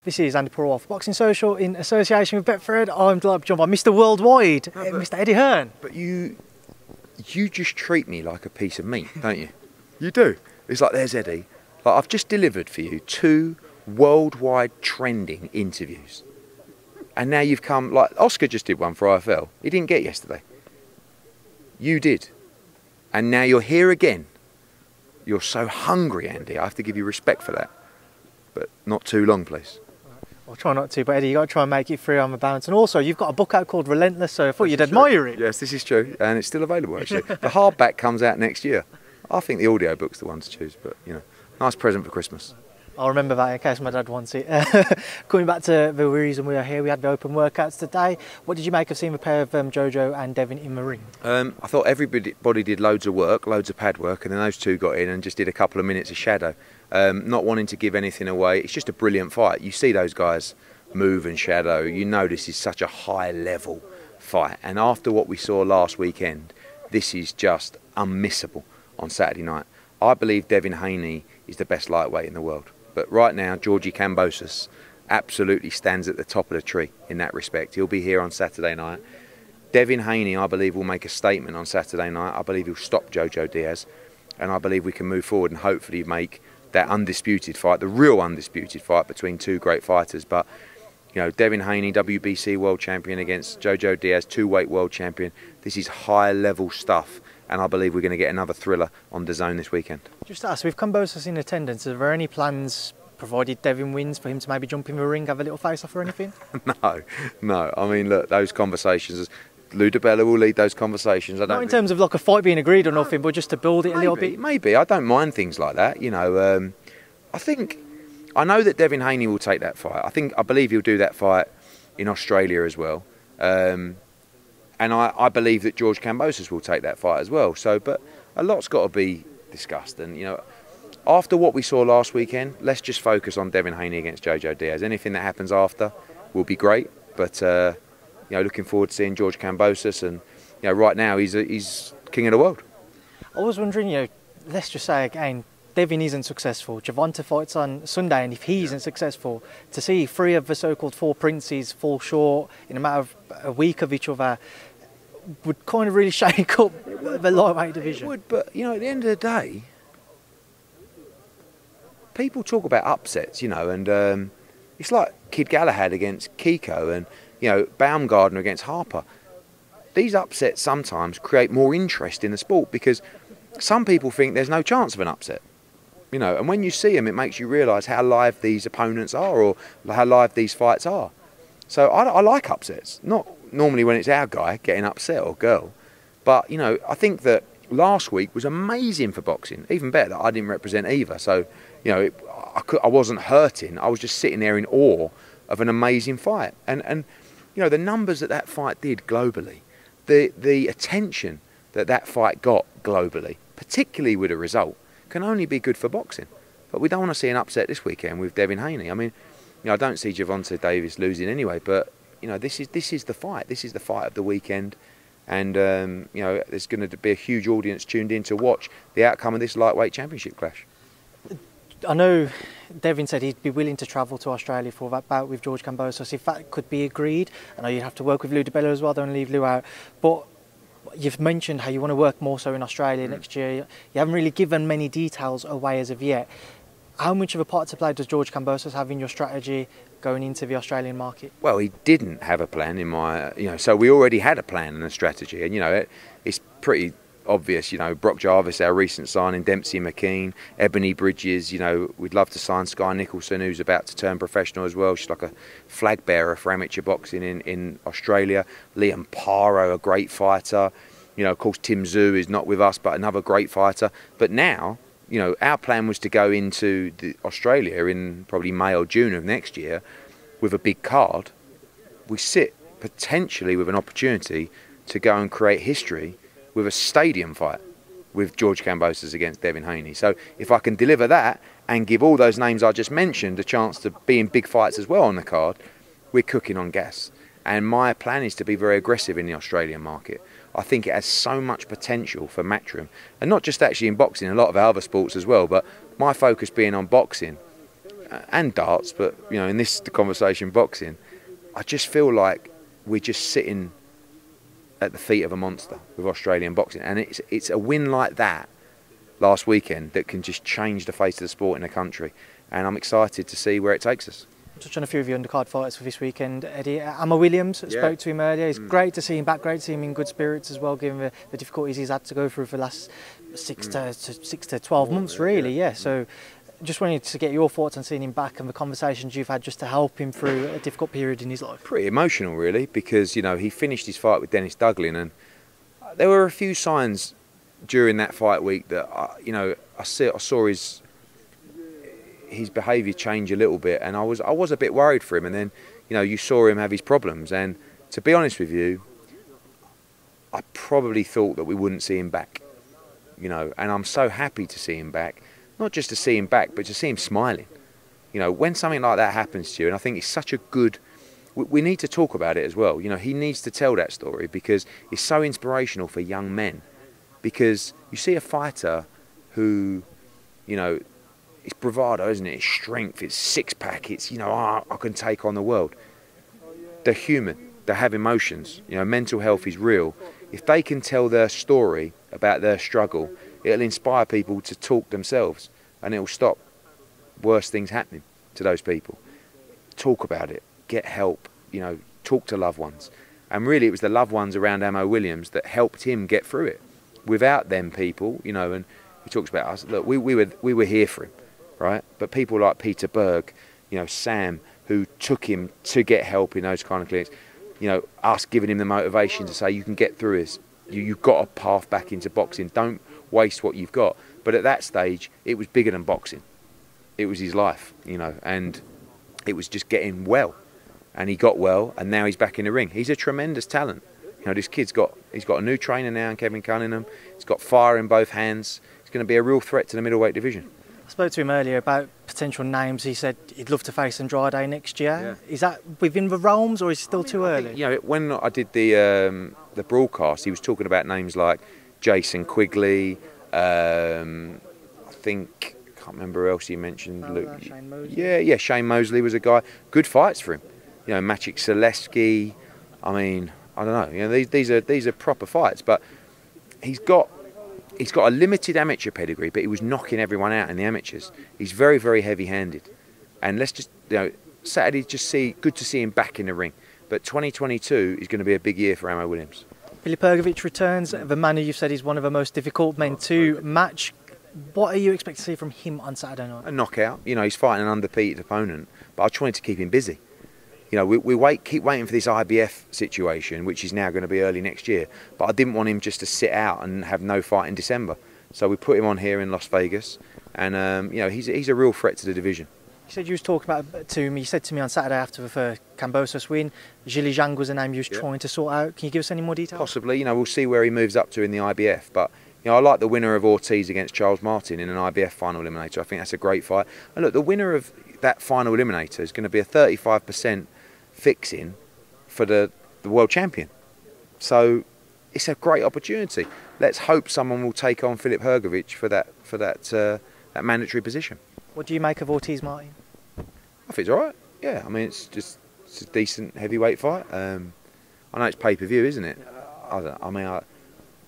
This is Andy Purewal for Boxing Social in association with Betfred. I'm delighted to be joined by Mr. Worldwide, Mr. Eddie Hearn. But you just treat me like a piece of meat, don't you? You do. It's like, there's Eddie. Like, I've just delivered for you 2 worldwide trending interviews. And now you've come, like, Oscar just did one for IFL. He didn't get yesterday. You did. And now you're here again. You're so hungry, Andy. I have to give you respect for that. But not too long, please. I'll try not to, but Eddie, you've got to try and make it free on the balance. And also, you've got a book out called Relentless, so I thought you'd admire it. Yes, this is true. And it's still available, actually. The hardback comes out next year. I think the audiobook's the one to choose, but, you know, nice present for Christmas. I'll remember that in case my dad wants it. Coming back to the reason we are here, we had the open workouts today. What did you make of seeing the pair of Jojo and Devin in the ring? I thought everybody did loads of work, loads of pad work, and then those two got in and just did a couple of minutes of shadow. Not wanting to give anything away. It's just a brilliant fight. You see those guys move and shadow. You know this is such a high level fight. And after what we saw last weekend, this is just unmissable on Saturday night. I believe Devin Haney is the best lightweight in the world. But right now, Georgie Kambosos absolutely stands at the top of the tree in that respect. He'll be here on Saturday night. Devin Haney, I believe, will make a statement on Saturday night. I believe he'll stop Joseph Diaz. And I believe we can move forward and hopefully make that undisputed fight, the real undisputed fight between 2 great fighters. But, you know, Devin Haney, WBC World Champion against Joseph Diaz, 2-weight World Champion. This is high-level stuff. And I believe we're going to get another thriller on DAZN this weekend. Just ask, with Kambosos in attendance, are there any plans, provided Devin wins, for him to maybe jump in the ring, have a little face-off or anything? No. I mean, look, those conversations, Lou DiBella will lead those conversations. Not in terms of like a fight being agreed or nothing, but just to build it a little bit? Maybe. I don't mind things like that, you know. I know that Devin Haney will take that fight. I believe he'll do that fight in Australia as well. And I believe that George Kambosos will take that fight as well. So, but a lot's got to be discussed. And, you know, after what we saw last weekend, let's just focus on Devin Haney against Joseph Diaz. Anything that happens after will be great. But, you know, looking forward to seeing George Kambosos. And, you know, right now he's king of the world. I was wondering, you know, let's just say again, Devin isn't successful. Gervonta fights on Sunday, and if he isn't successful, to see 3 of the so-called 4 princes fall short in a matter of a week of each other would kind of really shake up the lightweight division. It would, but, you know, at the end of the day, people talk about upsets, you know, and it's like Kid Galahad against Kiko and, you know, Baumgardner against Harper. These upsets sometimes create more interest in the sport because some people think there's no chance of an upset. You know, and when you see them, it makes you realise how live these opponents are or how live these fights are. So I like upsets, not normally when it's our guy getting upset or girl. But, you know, I think that last week was amazing for boxing, even better that I didn't represent either. So, you know, I wasn't hurting. I was just sitting there in awe of an amazing fight. And you know, the numbers that fight did globally, the attention that fight got globally, particularly with a result, can only be good for boxing. But we don't want to see an upset this weekend with Devin Haney. I mean, you know, I don't see Gervonta Davis losing anyway, but, you know, this is the fight. This is the fight of the weekend. And, you know, there's going to be a huge audience tuned in to watch the outcome of this lightweight championship clash. I know Devin said he'd be willing to travel to Australia for that bout with George Kambosos. If that could be agreed, I know you'd have to work with Lou DiBella as well, don't leave Lou out. But you've mentioned how you want to work more so in Australia next year. You haven't really given many details away as of yet. How much of a part to play does George Kambosos have in your strategy going into the Australian market? Well, he didn't have a plan in my, you know, so we already had a plan and a strategy. And, you know, it's pretty obvious, you know, Brock Jarvis, our recent signing, Dempsey McKean, Ebony Bridges, you know, we'd love to sign Sky Nicholson, who's about to turn professional as well. She's like a flag bearer for amateur boxing in Australia. Liam Paro, a great fighter. You know, of course, Tim Zhu is not with us, but another great fighter. But now, you know, our plan was to go into Australia in probably May or June of next year with a big card. We sit potentially with an opportunity to go and create history with a stadium fight with George Kambosos against Devin Haney. So if I can deliver that and give all those names I just mentioned a chance to be in big fights as well on the card, we're cooking on gas. And my plan is to be very aggressive in the Australian market. I think it has so much potential for Matchroom, and not just actually in boxing, a lot of other sports as well, but my focus being on boxing, and darts, but you know, in this conversation, boxing, I just feel like we're just sitting at the feet of a monster with Australian boxing, and it's a win like that last weekend that can just change the face of the sport in the country, and I'm excited to see where it takes us. Touch on a few of your undercard fighters for this weekend, Eddie. Amma Williams, spoke to him earlier. It's great to see him back, great to see him in good spirits as well, given the difficulties he's had to go through for the last 6 to 12 months, really. Yeah. So just wanted to get your thoughts on seeing him back and the conversations you've had just to help him through a difficult period in his life. Pretty emotional, really, because you know he finished his fight with Dennis Duglin, and there were a few signs during that fight week that I saw his behaviour change a little bit, and I was a bit worried for him. And then you saw him have his problems, and to be honest with you, I probably thought that we wouldn't see him back. And I'm so happy to see him back. Not just to see him back, but to see him smiling. When something like that happens to you, and I think it's such a good... We need to talk about it as well. He needs to tell that story because it's so inspirational for young men. Because you see a fighter who, it's bravado, isn't it? It's strength, it's six-pack, it's, I can take on the world. They're human, they have emotions. Mental health is real. If they can tell their story about their struggle, it'll inspire people to talk themselves, and it'll stop worse things happening to those people. Talk about it, get help, talk to loved ones. And really it was the loved ones around Amma Williams that helped him get through it. Without them people, and he talks about us, look, we were here for him, right? But people like Peter Berg, Sam, who took him to get help in those kind of clinics, us giving him the motivation to say, you can get through this. You've got a path back into boxing. Don't waste what you've got. But at that stage, it was bigger than boxing. It was his life, and it was just getting well. And he got well, and now he's back in the ring. He's a tremendous talent. This kid's he's got a new trainer now in Kevin Cunningham. He's got fire in both hands. He's going to be a real threat to the middleweight division. I spoke to him earlier about potential names. He said he'd love to face Andrade next year. Yeah. Is that within the realms, or is it still too early? Think, when I did the broadcast, he was talking about names like Jason Quigley. I think, I can't remember who else he mentioned. Shane Mosley. Yeah, Shane Mosley was a guy. Good fights for him. Maciej Zaleski. I mean, I don't know. These are proper fights, but he's got a limited amateur pedigree, but he was knocking everyone out in the amateurs. He's very, very heavy-handed, and let's just Saturday good to see him back in the ring. But 2022 is going to be a big year for Amma Williams. Filip Hrgović returns, the man who you've said is one of the most difficult men to match. What are you expecting to see from him on Saturday night? A knockout. He's fighting an undefeated opponent, but I wanted to keep him busy. We keep waiting for this IBF situation, which is now going to be early next year. But I didn't want him just to sit out and have no fight in December. So we put him on here in Las Vegas, and he's a real threat to the division. You said you was talking about to me. You said to me on Saturday after the Kambosos win, Zhili Zhang was the name you was trying to sort out. Can you give us any more details? Possibly. We'll see where he moves up to in the IBF. But I like the winner of Ortiz against Charles Martin in an IBF final eliminator. I think that's a great fight. And look, the winner of that final eliminator is going to be a 35% fixing for the world champion. So it's a great opportunity. Let's hope someone will take on Filip Hrgović for that mandatory position. What do you make of Ortiz Martin? I think it's all right. Yeah, I mean it's a decent heavyweight fight. I know it's pay-per-view, isn't it?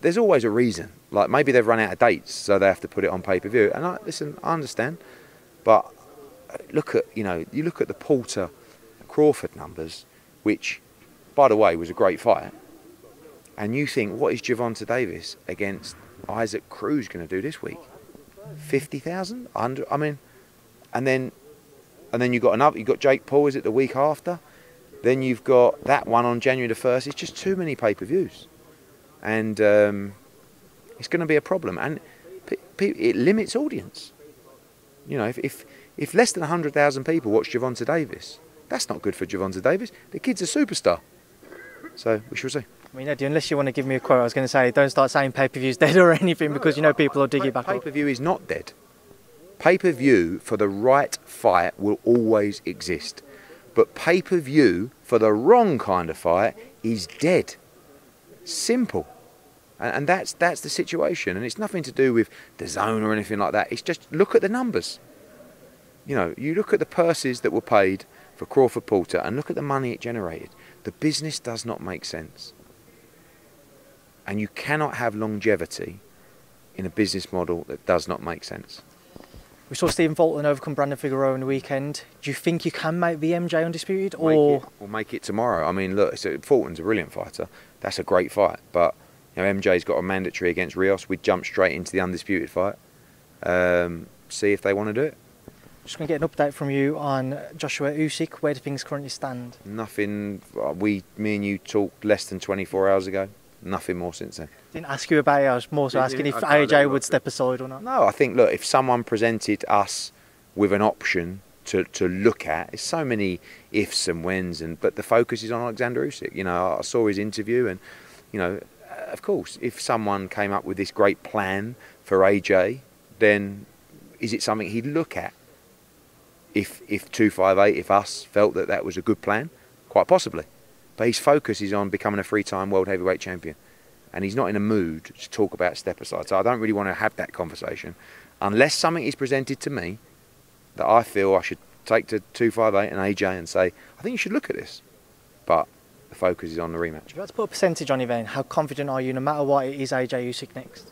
There's always a reason. Like maybe they've run out of dates, so they have to put it on pay-per-view. And listen, I understand, but look at you look at the Porter Crawford numbers, which, by the way, was a great fight. And you think, what is Gervonta Davis against Isaac Cruz going to do this week? 50,000? I mean, and then you've got Jake Paul. Is it the week after? Then you've got that one on January the 1st. It's just too many pay-per-views, and it's going to be a problem. And it limits audience. If less than 100,000 people watch Gervonta Davis, that's not good for Gervonta Davis. The kid's a superstar. So we shall see. I mean, Eddie, unless you want to give me a quote, I was going to say, don't start saying pay-per-view's dead or anything, because people will dig it back up. Pay-per-view is not dead. Pay-per-view for the right fight will always exist. But pay-per-view for the wrong kind of fight is dead. Simple. And that's the situation. And it's nothing to do with the zone or anything like that. It's just look at the numbers. You know, you look at the purses that were paid for Crawford Porter and look at the money it generated. The business does not make sense. And you cannot have longevity in a business model that does not make sense. We saw Stephen Fulton overcome Brandon Figueroa on the weekend. Do you think you can make the MJ undisputed, or we'll make it tomorrow? I mean, look, Fulton's a brilliant fighter. That's a great fight, but you know, MJ's got a mandatory against Rios. We'd jump straight into the undisputed fight. See if they want to do it. Just going to get an update from you on Joshua USYK. Where do things currently stand? Nothing. Me and you talked less than 24 hours ago. Nothing more since then. Didn't ask you about it. I was more so asking if AJ would step aside or not. No, I think, look, if someone presented us with an option to look at, there's so many ifs and whens, but the focus is on Alexander Usyk. You know, I saw his interview, and you know, of course, if someone came up with this great plan for AJ, then is it something he'd look at? If 258, if us felt that that was a good plan, quite possibly. But his focus is on becoming a 3-time world heavyweight champion. And he's not in a mood to talk about step aside. So I don't really want to have that conversation. Unless something is presented to me that I feel I should take to 258 and AJ and say, I think you should look at this. But the focus is on the rematch. If you had to put a percentage on it then, how confident are you, no matter what, it is AJ Usyk next?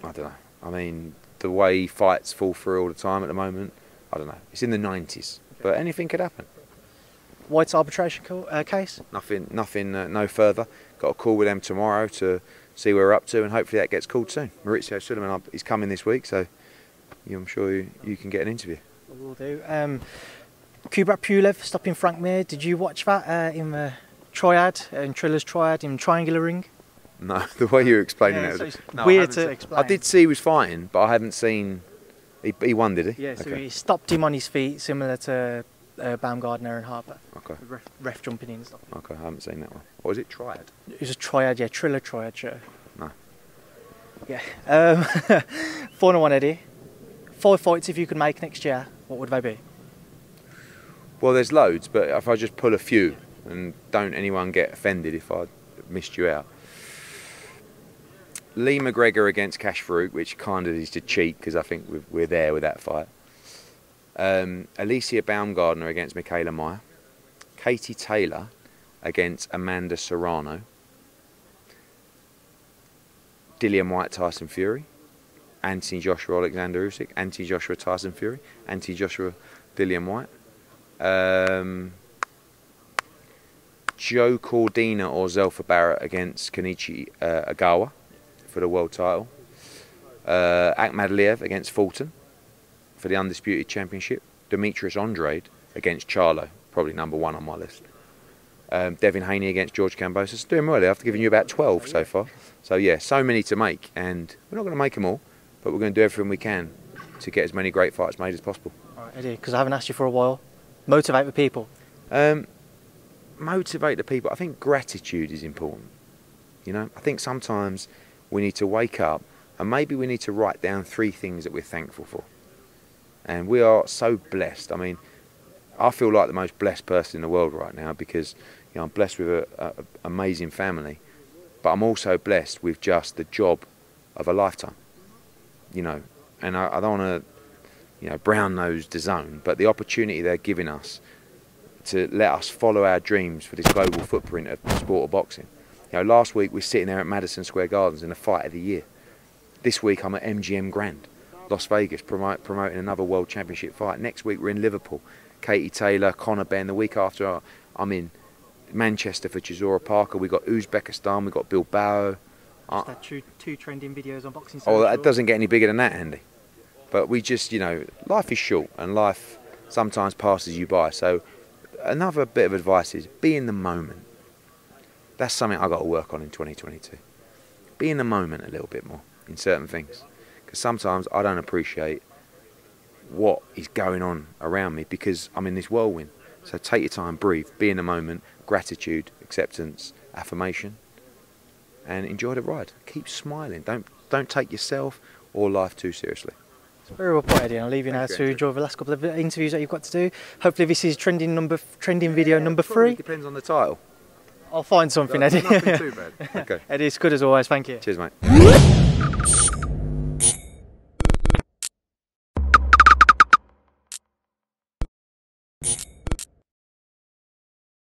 I don't know. I mean, the way fights fall through all the time at the moment, I don't know. It's in the 90s. But anything could happen. White's arbitration case? Nothing, no further. Got a call with them tomorrow to see where we're up to, and hopefully that gets called soon. Maurizio Suleiman is coming this week, so I'm sure you can get an interview. We'll do. Kubrat Pulev stopping Frank Mir. Did you watch that in the triad, in Trilla's triad, in triangular ring? No, the way you're explaining so it. it's weird to explain. I did see he was fighting, but I haven't seen. He won, did he? Yeah, so he stopped him on his feet, similar to Baumgardner and Harper. Okay. Ref jumping in and stuff. Okay, I haven't seen that one. What was it? Triad? It was a triad, yeah, Trilla triad, sure. No. Yeah. 4-1, Eddie. 5 fights if you could make next year, what would they be? Well, there's loads, but if I just pull a few, and don't anyone get offended if I missed you out. Lee McGregor against Cash Farouk, which kind of is to cheat because I think we're there with that fight. Alicia Baumgardner against Michaela Meyer. Katie Taylor against Amanda Serrano. Dillian White, Tyson Fury. Anthony Joshua, Alexander Usyk. Anthony Joshua, Tyson Fury. Anthony Joshua, Dillian White. Joe Cordina or Zelfa Barrett against Kenichi Agawa for the world title. Akhmadaliev against Fulton for the undisputed championship. Demetrius Andrade against Charlo, probably number 1 on my list. Devin Haney against George Kambosos. Doing well after giving you about 12 so far. So yeah, so many to make, and we're not going to make them all, but we're going to do everything we can to get as many great fights made as possible. All right, Eddie, because I haven't asked you for a while. Motivate the people. Motivate the people. I think gratitude is important. You know, I think sometimes we need to wake up and maybe we need to write down 3 things that we're thankful for. And we are so blessed. I mean, I feel like the most blessed person in the world right now because I'm blessed with an amazing family, but I'm also blessed with just the job of a lifetime. You know, and I don't want to, brown-nose DAZN, but the opportunity they're giving us to let us follow our dreams for this global footprint of the sport of boxing. Last week we're sitting there at Madison Square Gardens in the fight of the year. This week I'm at MGM Grand, Las Vegas, promoting another World Championship fight. Next week we're in Liverpool. Katie Taylor, Conor Benn. The week after I'm in Manchester for Chisora Parker. We've got Uzbekistan, we've got Bilbao. Just had 2 trending videos on Boxing Central. Oh, that doesn't get any bigger than that, Andy. But we just, life is short and life sometimes passes you by. So another bit of advice is be in the moment. That's something I've got to work on in 2022. Be in the moment a little bit more in certain things. Because sometimes I don't appreciate what is going on around me because I'm in this whirlwind. So take your time, breathe, be in the moment, gratitude, acceptance, affirmation, and enjoy the ride. Keep smiling. Don't take yourself or life too seriously. It's very well put, Eddie. I'll leave you now to enjoy the last couple of interviews that you've got to do. Hopefully this is trending video number 3. Depends on the title. I'll find something, Eddie. Nothing too bad. Okay. Eddie, it's good as always. Thank you. Cheers, mate.